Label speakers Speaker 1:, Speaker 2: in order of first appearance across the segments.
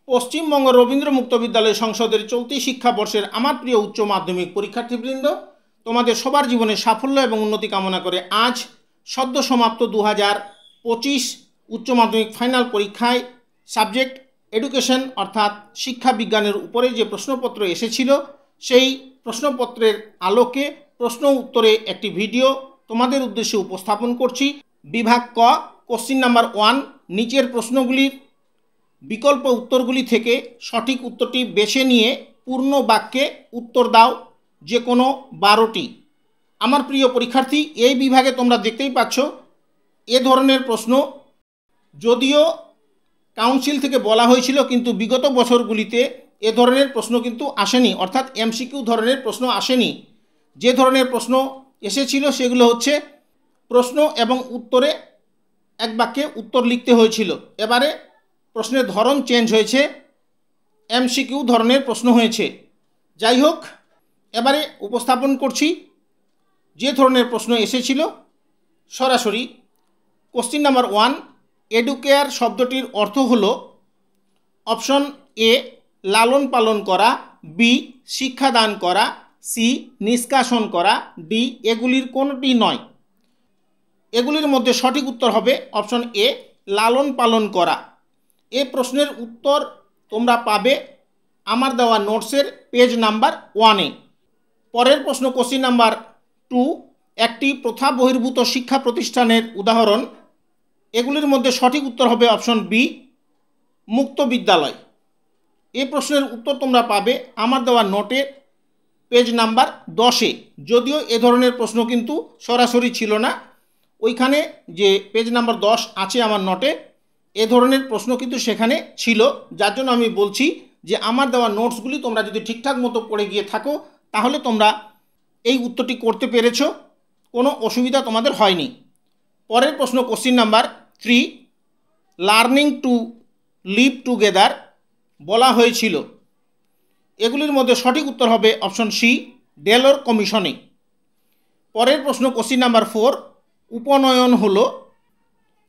Speaker 1: পশ্চিমবঙ্গ রবীন্দ্র মুক্ত বিদ্যালয় সংসদের চলতি শিক্ষাবর্ষের আমার প্রিয় উচ্চ মাধ্যমিক পরীক্ষার্থীবৃন্দ, তোমাদের সবার জীবনে সাফল্য এবং উন্নতি কামনা করে আজ সদ্য সমাপ্ত 2025 উচ্চ মাধ্যমিক ফাইনাল পরীক্ষায় সাবজেক্ট এডুকেশন অর্থাৎ শিক্ষা বিজ্ঞানের উপরে যে প্রশ্নপত্র এসেছিল সেই প্রশ্নপত্রের আলোকে প্রশ্ন উত্তরে একটি ভিডিও তোমাদের উদ্দেশ্যে উপস্থাপন করছি। বিভাগ ক, কোশ্চিন নাম্বার 1, নিচের প্রশ্নগুলির বিকল্প উত্তরগুলি থেকে সঠিক উত্তরটি বেছে নিয়ে পূর্ণ বাক্যে উত্তর দাও, যে কোনো 12টি। আমার প্রিয় পরীক্ষার্থী, এই বিভাগে তোমরা দেখতেই পাচ্ছ এ ধরনের প্রশ্ন যদিও কাউন্সিল থেকে বলা হয়েছিল, কিন্তু বিগত বছরগুলিতে এ ধরনের প্রশ্ন কিন্তু আসেনি, অর্থাৎ এমসিকিউ ধরনের প্রশ্ন আসেনি। যে ধরনের প্রশ্ন এসেছিল সেগুলো হচ্ছে প্রশ্ন এবং উত্তরে এক বাক্যে উত্তর লিখতে হয়েছিল। এবারে প্রশ্নের ধরন চেঞ্জ হয়েছে, এমসিকিউ ধরনের প্রশ্ন হয়েছে। যাই হোক, এবারে উপস্থাপন করছি যে ধরনের প্রশ্ন এসেছিল সরাসরি। কোশ্চিন নাম্বার 1, এডুকেয়ার শব্দটির অর্থ হলো অপশন এ লালন পালন করা, বি শিক্ষাদান করা, সি নিষ্কাশন করা, ডি এগুলির কোনোটি নয়। এগুলির মধ্যে সঠিক উত্তর হবে অপশন এ লালন পালন করা। এই প্রশ্নের উত্তর তোমরা পাবে আমার দেওয়া নোটসের পেজ নাম্বার 1-এ। পরের প্রশ্ন কোশ্চিন নাম্বার 2, একটি প্রথা বহির্ভূত শিক্ষা প্রতিষ্ঠানের উদাহরণ। এগুলির মধ্যে সঠিক উত্তর হবে অপশন বি মুক্ত বিদ্যালয়। এই প্রশ্নের উত্তর তোমরা পাবে আমার দেওয়া নোটের পেজ নাম্বার 10-এ। যদিও এ ধরনের প্রশ্ন কিন্তু সরাসরি ছিল না, ওইখানে যে পেজ নাম্বার 10 আছে আমার নোটে, এ ধরনের প্রশ্ন কিন্তু সেখানে ছিল। যার জন্য আমি বলছি যে আমার দেওয়া নোটসগুলি তোমরা যদি ঠিকঠাক মতো পড়ে গিয়ে থাকো তাহলে তোমরা এই উত্তরটি করতে পেরেছো, কোনো অসুবিধা তোমাদের হয়নি। পরের প্রশ্ন question number 3, learning to live together বলা হয়েছিল। এগুলির মধ্যে সঠিক উত্তর হবে অপশন সি ডেলোর কমিশনে। পরের প্রশ্ন কোশ্চিন নাম্বার 4, উপনয়ন হলো।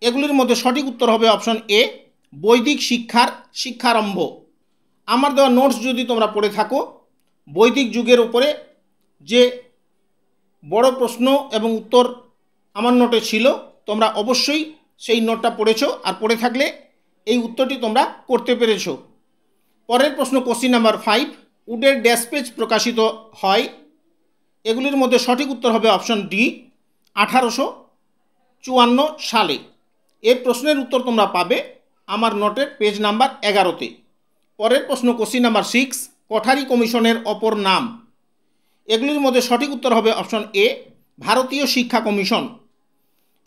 Speaker 1: এগুলির মধ্যে সঠিক উত্তর হবে অপশন এ বৈদিক শিক্ষার শিক্ষারম্ভ। আমার দেওয়া নোটস যদি তোমরা পড়ে থাকো, বৈদিক যুগের উপরে যে বড় প্রশ্ন এবং উত্তর আমার নোটে ছিল, তোমরা অবশ্যই সেই নোটটা পড়েছো, আর পড়ে থাকলে এই উত্তরটি তোমরা করতে পেরেছো। পরের প্রশ্ন কোশ্চিন নাম্বার 5, উডের ড্যাশ পেজ প্রকাশিত হয়। এগুলির মধ্যে সঠিক উত্তর হবে অপশন ডি 1854 সালে। এই প্রশ্নের উত্তর তোমরা পাবে আমার নোটের পেজ নাম্বার 11-তে। পরের প্রশ্ন কোশ্চিন নাম্বার 6, কোঠারি কমিশনের অপর নাম। এগুলির মধ্যে সঠিক উত্তর হবে অপশন এ ভারতীয় শিক্ষা কমিশন।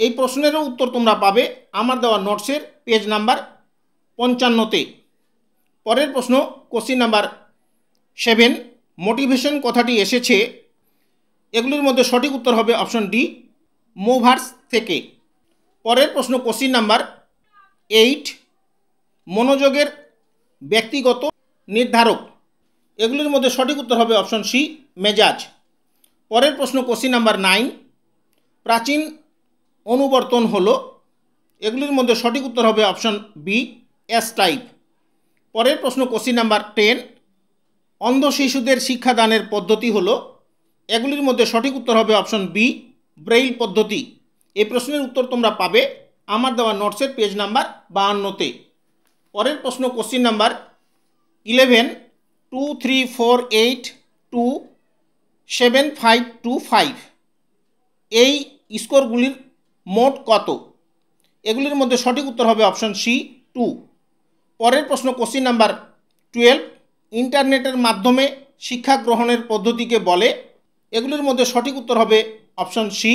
Speaker 1: এই প্রশ্নেরও উত্তর তোমরা পাবে আমার দেওয়া নোটসের পেজ নাম্বার 55-তে। পরের প্রশ্ন কোশ্চিন নাম্বার 7, মোটিভেশন কথাটি এসেছে। এগুলির মধ্যে সঠিক উত্তর হবে অপশন ডি মুভার্স থেকে। পরের প্রশ্ন কোশ্চিন নাম্বার 8, মনোযোগের ব্যক্তিগত নির্ধারক। এগুলির মধ্যে সঠিক উত্তর হবে অপশন সি মেজাজ। পরের প্রশ্ন কোশ্চিন নাম্বার 9, প্রাচীন অনুবর্তন হলো। এগুলির মধ্যে সঠিক উত্তর হবে অপশন বি এস টাইপ। পরের প্রশ্ন কোশ্চিন নাম্বার 10, অন্ধ শিশুদের শিক্ষাদানের পদ্ধতি হলো। এগুলির মধ্যে সঠিক উত্তর হবে অপশন বি ব্রেইল পদ্ধতি। এই প্রশ্নের উত্তর তোমরা পাবে আমার দেওয়া নোটসের পেজ নাম্বার 52-তে। পরের প্রশ্ন কোশ্চিন নাম্বার 11, 2, 3, 4, 8, 2, 7, 5, 2, 5 এই স্কোরগুলির মোট কত? এগুলির মধ্যে সঠিক উত্তর হবে অপশন সি 2। পরের প্রশ্ন কোশ্চিন নাম্বার 12, ইন্টারনেটের মাধ্যমে শিক্ষা গ্রহণের পদ্ধতিকে বলে। এগুলির মধ্যে সঠিক উত্তর হবে অপশন সি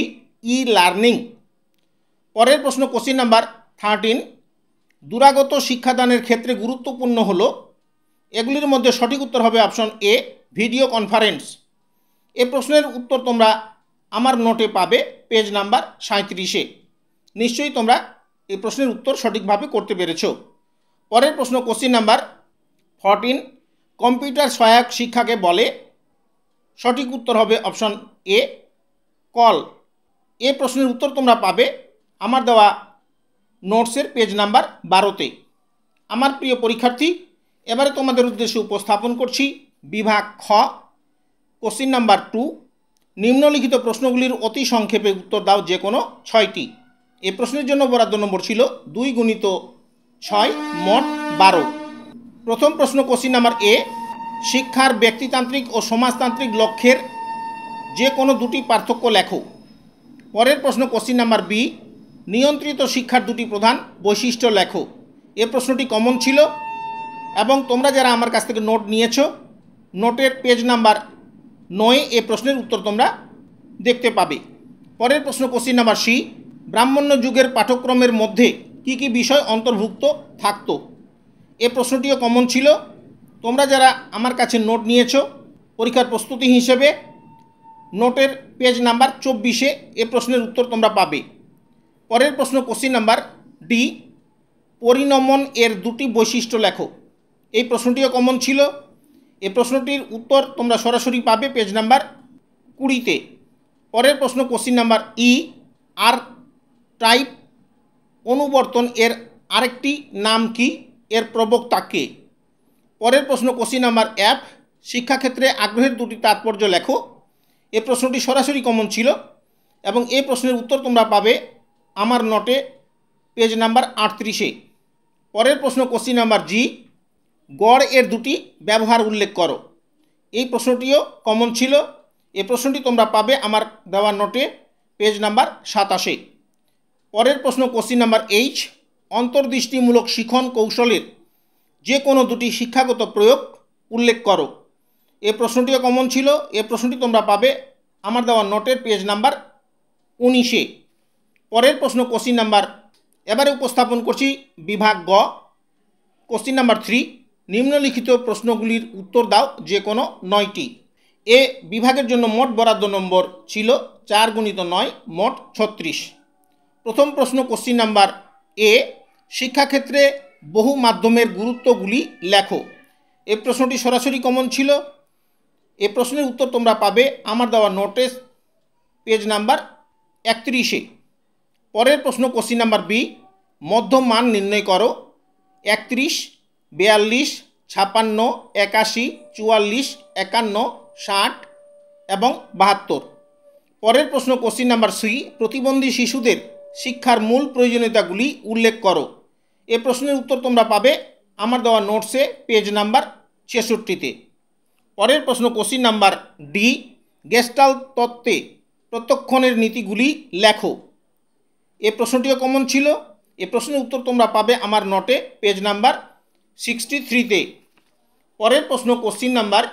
Speaker 1: ই লার্নিং। পরের প্রশ্ন কোশ্চিন নাম্বার 13, দূরাগত শিক্ষাদানের ক্ষেত্রে গুরুত্বপূর্ণ হলো। এগুলির মধ্যে সঠিক উত্তর হবে অপশন এ ভিডিও কনফারেন্স। এ প্রশ্নের উত্তর তোমরা আমার নোটে পাবে পেজ নাম্বার 37-এ। নিশ্চয়ই তোমরা এই প্রশ্নের উত্তর সঠিকভাবে করতে পেরেছো। পরের প্রশ্ন কোশ্চিন নাম্বার 14, কম্পিউটার সহায়ক শিক্ষাকে বলে। সঠিক উত্তর হবে অপশন এ কল। এ প্রশ্নের উত্তর তোমরা পাবে আমার দেওয়া নোটসের পেজ নাম্বার 12-তে। আমার প্রিয় পরীক্ষার্থী, এবারে তোমাদের উদ্দেশ্যে উপস্থাপন করছি বিভাগ খ, কোশ্চিন নাম্বার 2। নিম্নলিখিত প্রশ্নগুলির অতি সংক্ষেপে উত্তর দাও যে কোনো 6টি। এই প্রশ্নের জন্য বরাদ্দ নম্বর ছিল 2 গুণিত 6 মোট 12। প্রথম প্রশ্ন কোশ্চিন নাম্বার এ, শিক্ষার ব্যক্তিতান্ত্রিক ও সমাজতান্ত্রিক লক্ষ্যের যে কোনো দুটি পার্থক্য লেখো। পরের প্রশ্ন কোশ্চিন নাম্বার বি, নিয়ন্ত্রিত শিক্ষার দুটি প্রধান বৈশিষ্ট্য লেখো। এ প্রশ্নটি কমন ছিল এবং তোমরা যারা আমার কাছ থেকে নোট নিয়েছো, নোটের পেজ নাম্বার 9 এ প্রশ্নের উত্তর তোমরা দেখতে পাবে। পরের প্রশ্ন কোশ্চিন নাম্বার সি, ব্রাহ্মণ্য যুগের পাঠ্যক্রমের মধ্যে কি কি বিষয় অন্তর্ভুক্ত থাকতো। এ প্রশ্নটিও কমন ছিল। তোমরা যারা আমার কাছে নোট নিয়েছো, পরীক্ষার প্রস্তুতি হিসেবে নোটের পেজ নাম্বার 24 এ প্রশ্নের উত্তর তোমরা পাবে। পরের প্রশ্ন কোশ্চিন নাম্বার ডি, পরিণমন এর দুটি বৈশিষ্ট্য লেখো। এই প্রশ্নটিও কমন ছিল। এই প্রশ্নটির উত্তর তোমরা সরাসরি পাবে পেজ নাম্বার 20-তে। পরের প্রশ্ন কোশ্চিন নাম্বার ই, আর টাইপ অনুবর্তন এর আরেকটি নাম কি, এর প্রবক্তা কে। পরের প্রশ্ন কোশ্চিন নাম্বার এফ, শিক্ষাক্ষেত্রে আগ্রহের দুটি তাৎপর্য লেখো। এই প্রশ্নটি সরাসরি কমন ছিল এবং এই প্রশ্নের উত্তর তোমরা পাবে আমার নোটে পেজ নাম্বার 38-এ। পরের প্রশ্ন কোশ্চিন নাম্বার জি, গড় এর দুটি ব্যবহার উল্লেখ করো। এই প্রশ্নটিও কমন ছিল। এই প্রশ্নটি তোমরা পাবে আমার দেওয়া নোটে পেজ নাম্বার 27-এ। পরের প্রশ্ন কোশ্চিন নাম্বার এইচ, অন্তর্দৃষ্টিমূলক শিখন কৌশলের যে কোনো দুটি শিক্ষাগত প্রয়োগ উল্লেখ করো। এই প্রশ্নটিও কমন ছিল। এই প্রশ্নটি তোমরা পাবে আমার দেওয়া নোটের পেজ নাম্বার 19-এ। পরের প্রশ্ন কোশ্চিন নাম্বার, এবারে উপস্থাপন করছি বিভাগ গ, কোশ্চিন নাম্বার 3, নিম্নলিখিত প্রশ্নগুলির উত্তর দাও যে কোনো 9টি। এ বিভাগের জন্য মোট বরাদ্দ নম্বর ছিল 4 গুণিত 9 মোট 36। প্রথম প্রশ্ন কোশ্চিন নাম্বার এ, শিক্ষাক্ষেত্রে বহু মাধ্যমের গুরুত্বগুলি লেখো। এই প্রশ্নটি সরাসরি কমন ছিল। এই প্রশ্নের উত্তর তোমরা পাবে আমার দেওয়া নোটিস পেজ নাম্বার 31-এ। পরের প্রশ্ন কোশ্চিন নাম্বার বি, মধ্যম মান নির্ণয় করো। 31, 42, 56, 81, 44, 51, 60 এবং 72। পরের প্রশ্ন কোশ্চিন নাম্বার সি, প্রতিবন্ধী শিশুদের শিক্ষার মূল প্রয়োজনীয়তাগুলি উল্লেখ করো। এ প্রশ্নের উত্তর তোমরা পাবে আমার দেওয়া নোটসে পেজ নাম্বার 66-তে। পরের প্রশ্ন কোশ্চিন নাম্বার ডি, গেস্টাল্ট তত্ত্বে প্রত্যক্ষণের নীতিগুলি লেখো। এ প্রশ্নটিও কমন ছিল। এ প্রশ্নের উত্তর তোমরা পাবে আমার নোটে পেজ নাম্বার 63-তে। পরের প্রশ্ন কোশ্চিন নাম্বার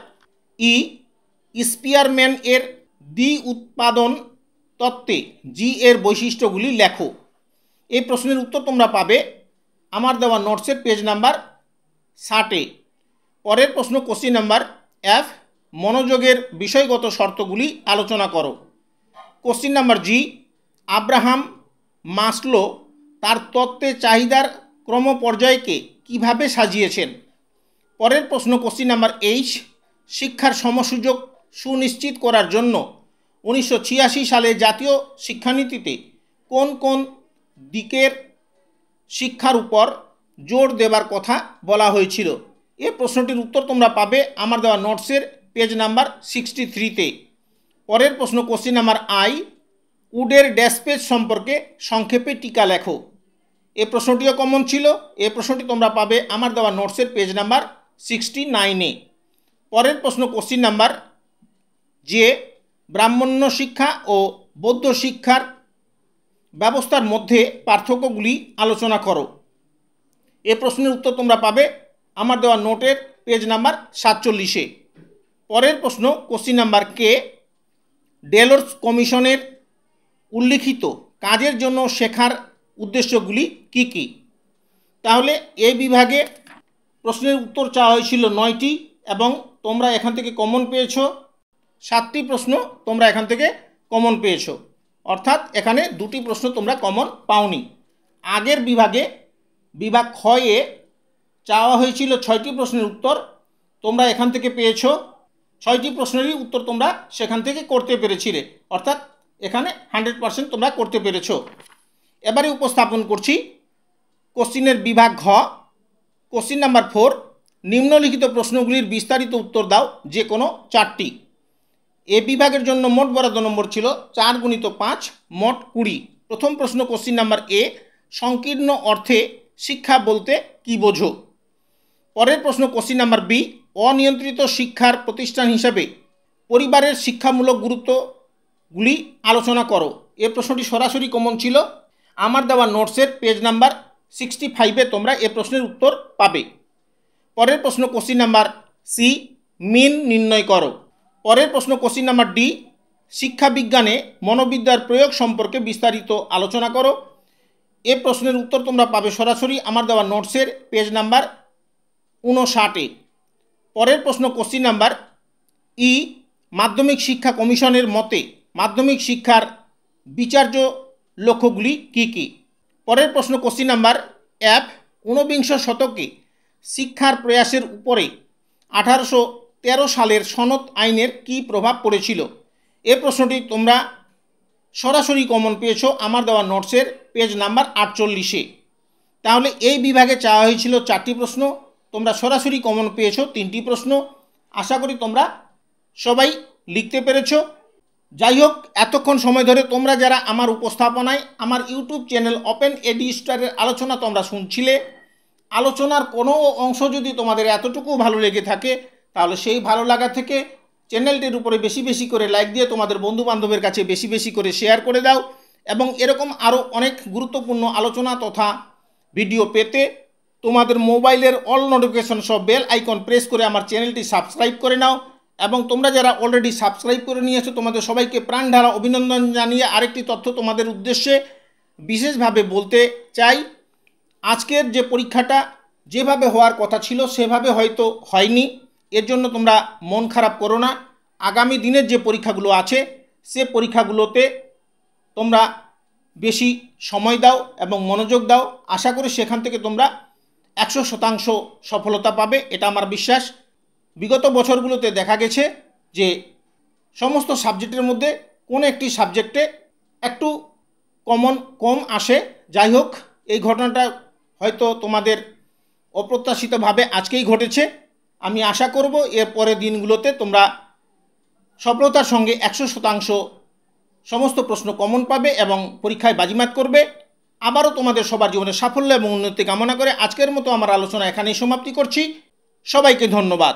Speaker 1: ই, স্পিয়ারম্যান এর দ্বি উৎপাদন তত্ত্বে জি এর বৈশিষ্ট্যগুলি লেখো। এই প্রশ্নের উত্তর তোমরা পাবে আমার দেওয়া নোটসের পেজ নাম্বার 60-এ। পরের প্রশ্ন কোশ্চিন নাম্বার এফ, মনোযোগের বিষয়গত শর্তগুলি আলোচনা করো। কোশ্চিন নাম্বার জি, আব্রাহাম মাসলো তার তত্ত্বে চাহিদার ক্রমপর্যায়কে কিভাবে সাজিয়েছেন। পরের প্রশ্ন কোশ্চিন নাম্বার এইচ, শিক্ষার সমসুযোগ সুনিশ্চিত করার জন্য 1986 সালে জাতীয় শিক্ষানীতিতে কোন কোন দিকের শিক্ষার উপর জোর দেবার কথা বলা হয়েছিল। এই প্রশ্নটির উত্তর তোমরা পাবে আমার দেওয়া নোটসের পেজ নাম্বার 63-তে। পরের প্রশ্ন কোশ্চিন নাম্বার আই, উডের ড্যাশপেজ সম্পর্কে সংক্ষেপে টিকা লেখো। এই প্রশ্নটিও কমন ছিল। এই প্রশ্নটি তোমরা পাবে আমার দেওয়া নোটসের পেজ নাম্বার 69-এ। পরের প্রশ্ন কোশ্চিন নাম্বার যে, ব্রাহ্মণ্য শিক্ষা ও বৌদ্ধ শিক্ষার ব্যবস্থার মধ্যে পার্থক্যগুলি আলোচনা করো। এ প্রশ্নের উত্তর তোমরা পাবে আমার দেওয়া নোটের পেজ নাম্বার 47-এ। পরের প্রশ্ন কোশ্চিন নাম্বার কে, ডেলর্স কমিশনের উল্লিখিত কাজের জন্য শেখার উদ্দেশ্যগুলি কি কি। তাহলে এই বিভাগে প্রশ্নের উত্তর চাওয়া হয়েছিল 9টি এবং তোমরা এখান থেকে কমন পেয়েছো 7টি প্রশ্ন তোমরা এখান থেকে কমন পেয়েছো, অর্থাৎ এখানে 2টি প্রশ্ন তোমরা কমন পাওনি। আগের বিভাগে বিভাগ ক্ষয়ে চাওয়া হয়েছিল 6টি প্রশ্নের উত্তর, তোমরা এখান থেকে পেয়েছো 6টি প্রশ্নেরই উত্তর তোমরা সেখান থেকে করতে পেরেছিলে, অর্থাৎ এখানে 100% তোমরা করতে পেরেছো। এবারে উপস্থাপন করছি কোশ্চিনের বিভাগ ঘ, কোশ্চিন নাম্বার 4, নিম্নলিখিত প্রশ্নগুলির বিস্তারিত উত্তর দাও, যে কোনো 4টি। এ বিভাগের জন্য মোট বরাদ্দ নম্বর ছিল 4 × 5 মোট 20। প্রথম প্রশ্ন কোশ্চিন নাম্বার এ, সংকীর্ণ অর্থে শিক্ষা বলতে কি বোঝো? পরের প্রশ্ন কোশ্চিন নাম্বার বি, অনিয়ন্ত্রিত শিক্ষার প্রতিষ্ঠান হিসাবে পরিবারের শিক্ষামূলক গুরুত্বগুলি আলোচনা করো। এ প্রশ্নটি সরাসরি কমন ছিল। আমার দেওয়া নোটসের পেজ নাম্বার 65-এ তোমরা এ প্রশ্নের উত্তর পাবে। পরের প্রশ্ন কোশ্চিন নাম্বার সি, মিন নির্ণয় করো। পরের প্রশ্ন কোশ্চিন নাম্বার ডি, শিক্ষা বিজ্ঞানে মনোবিদ্যার প্রয়োগ সম্পর্কে বিস্তারিত আলোচনা করো। এ প্রশ্নের উত্তর তোমরা পাবে সরাসরি আমার দেওয়া নোটসের পেজ নাম্বার 59-এ। পরের প্রশ্ন কোশ্চিন নাম্বার ই, মাধ্যমিক শিক্ষা কমিশনের মতে মাধ্যমিক শিক্ষার বিচার্য লক্ষ্যগুলি কী কী? পরের প্রশ্ন কোশ্চিন নাম্বার এফ, ঊনবিংশ শতকে শিক্ষার প্রয়াসের উপরে 1813 সালের সনদ আইনের কী প্রভাব পড়েছিল? এ প্রশ্নটি তোমরা সরাসরি কমন পেয়েছো আমার দেওয়া নোটসের পেজ নাম্বার 48-এ। তাহলে এই বিভাগে চাওয়া হয়েছিল 4টি প্রশ্ন, তোমরা সরাসরি কমন পেয়েছো 3টি প্রশ্ন। আশা করি তোমরা সবাই লিখতে পেরেছো। যাই হোক, এতক্ষণ সময় ধরে তোমরা যারা আমার উপস্থাপনায় আমার ইউটিউব চ্যানেল ওপেন এডি স্টারের আলোচনা তোমরা শুনছিলে, আলোচনার কোনো অংশ যদি তোমাদের এতটুকু ভালো লেগে থাকে, তাহলে সেই ভালো লাগা থেকে চ্যানেলটির উপরে বেশি বেশি করে লাইক দিয়ে তোমাদের বন্ধুবান্ধবের কাছে বেশি বেশি করে শেয়ার করে দাও। এবং এরকম আরও অনেক গুরুত্বপূর্ণ আলোচনা তথা ভিডিও পেতে তোমাদের মোবাইলের অল নোটিফিকেশন সব বেল আইকন প্রেস করে আমার চ্যানেলটি সাবস্ক্রাইব করে নাও। এবং তোমরা যারা অলরেডি সাবস্ক্রাইব করে নিয়েছো, তোমাদের সবাইকে প্রাণঢালা অভিনন্দন জানিয়ে আরেকটি তথ্য তোমাদের উদ্দেশ্যে বিশেষভাবে বলতে চাই। আজকের যে পরীক্ষাটা যেভাবে হওয়ার কথা ছিল সেভাবে হয়তো হয়নি, এর জন্য তোমরা মন খারাপ করো না। আগামী দিনের যে পরীক্ষাগুলো আছে সে পরীক্ষাগুলোতে তোমরা বেশি সময় দাও এবং মনোযোগ দাও। আশা করি সেখান থেকে তোমরা 100% সফলতা পাবে, এটা আমার বিশ্বাস। বিগত বছরগুলোতে দেখা গেছে যে সমস্ত সাবজেক্টের মধ্যে কোনো একটি সাবজেক্টে একটু কম আসে। যাই হোক, এই ঘটনাটা হয়তো তোমাদের অপ্রত্যাশিতভাবে আজকেই ঘটেছে। আমি আশা করব এর পরের দিনগুলোতে তোমরা সফলতার সঙ্গে 100% সমস্ত প্রশ্ন কমন পাবে এবং পরীক্ষায় বাজিমাত করবে। আবারও তোমাদের সবার জীবনে সাফল্য এবং উন্নতি কামনা করে আজকের মতো আমার আলোচনা এখানেই সমাপ্তি করছি। সবাইকে ধন্যবাদ।